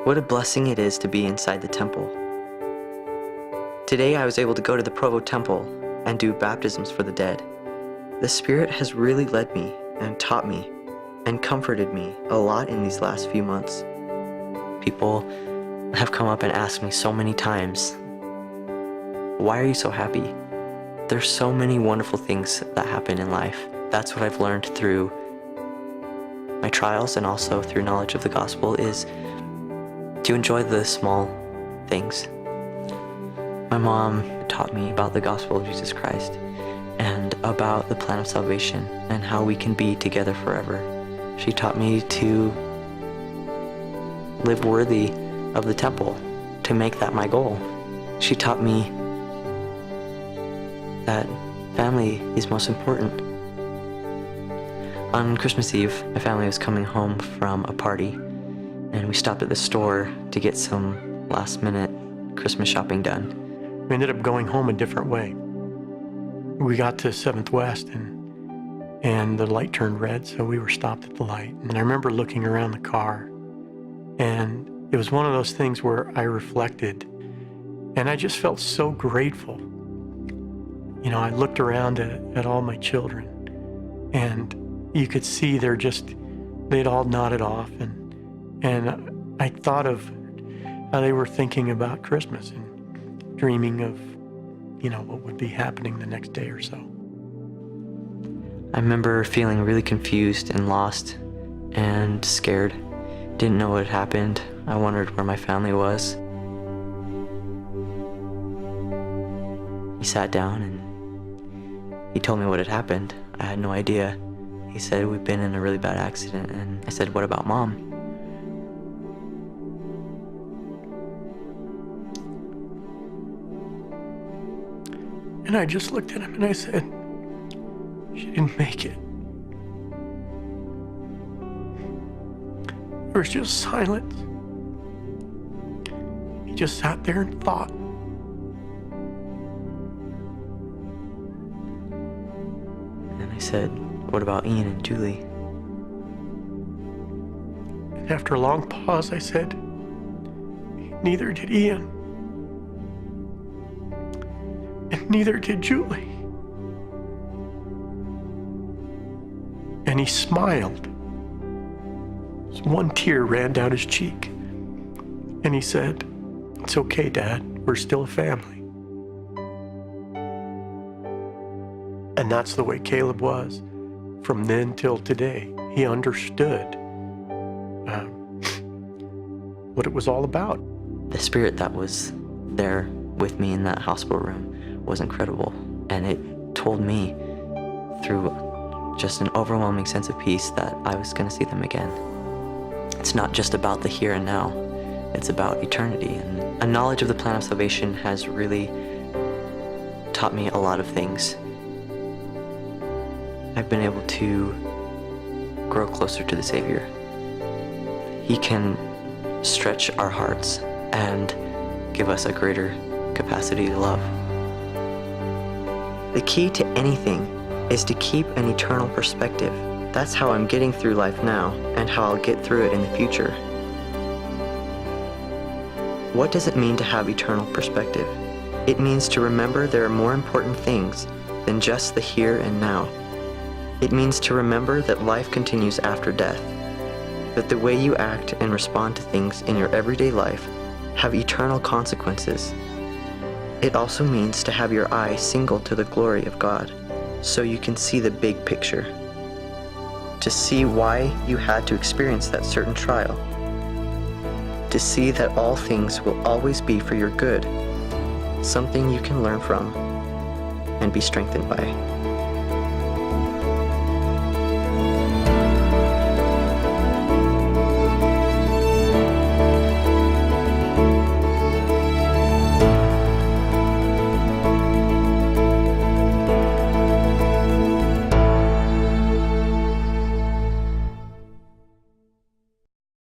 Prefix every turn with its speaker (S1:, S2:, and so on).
S1: What a blessing it is to be inside the temple. Today I was able to go to the Provo Temple and do baptisms for the dead. The Spirit has really led me and taught me and comforted me a lot in these last few months. People have come up and asked me so many times, why are you so happy? There's so many wonderful things that happen in life. That's what I've learned through my trials and also through knowledge of the gospel, is to enjoy the small things. My mom taught me about the gospel of Jesus Christ and about the plan of salvation and how we can be together forever. She taught me to live worthy of the temple, to make that my goal. She taught me that family is most important. On Christmas Eve, my family was coming home from a party, and we stopped at the store to get some last-minute Christmas shopping done.
S2: We ended up going home a different way. We got to 7th West and the light turned red, so we were stopped at the light. And I remember looking around the car, and it was one of those things where I reflected, and I just felt so grateful. You know, I looked around at all my children, and you could see they'd all nodded off, and I thought of how they were thinking about Christmas and dreaming of, what would be happening the next day or so.
S1: I remember feeling really confused and lost and scared. Didn't know what had happened. I wondered where my family was. He sat down and he told me what had happened. I had no idea. He said, we've been in a really bad accident. And I said, what about Mom?
S2: And I just looked at him and I said, she didn't make it. There was just silence. He just sat there and thought.
S1: And I said, what about Ian and Julie?
S2: And after a long pause, I said, neither did Ian. And neither did Julie. And he smiled. So one tear ran down his cheek. And he said, it's okay, Dad. We're still a family. And that's the way Caleb was. From then till today, he understood what it was all about.
S1: The Spirit that was there with me in that hospital room was incredible, and it told me through just an overwhelming sense of peace that I was going to see them again. It's not just about the here and now, it's about eternity, and a knowledge of the plan of salvation has really taught me a lot of things. I've been able to grow closer to the Savior. He can stretch our hearts and give us a greater capacity to love. The key to anything is to keep an eternal perspective. That's how I'm getting through life now and how I'll get through it in the future. What does it mean to have eternal perspective? It means to remember there are more important things than just the here and now. It means to remember that life continues after death, that the way you act and respond to things in your everyday life have eternal consequences. It also means to have your eye single to the glory of God, so you can see the big picture, to see why you had to experience that certain trial, to see that all things will always be for your good, something you can learn from and be strengthened by.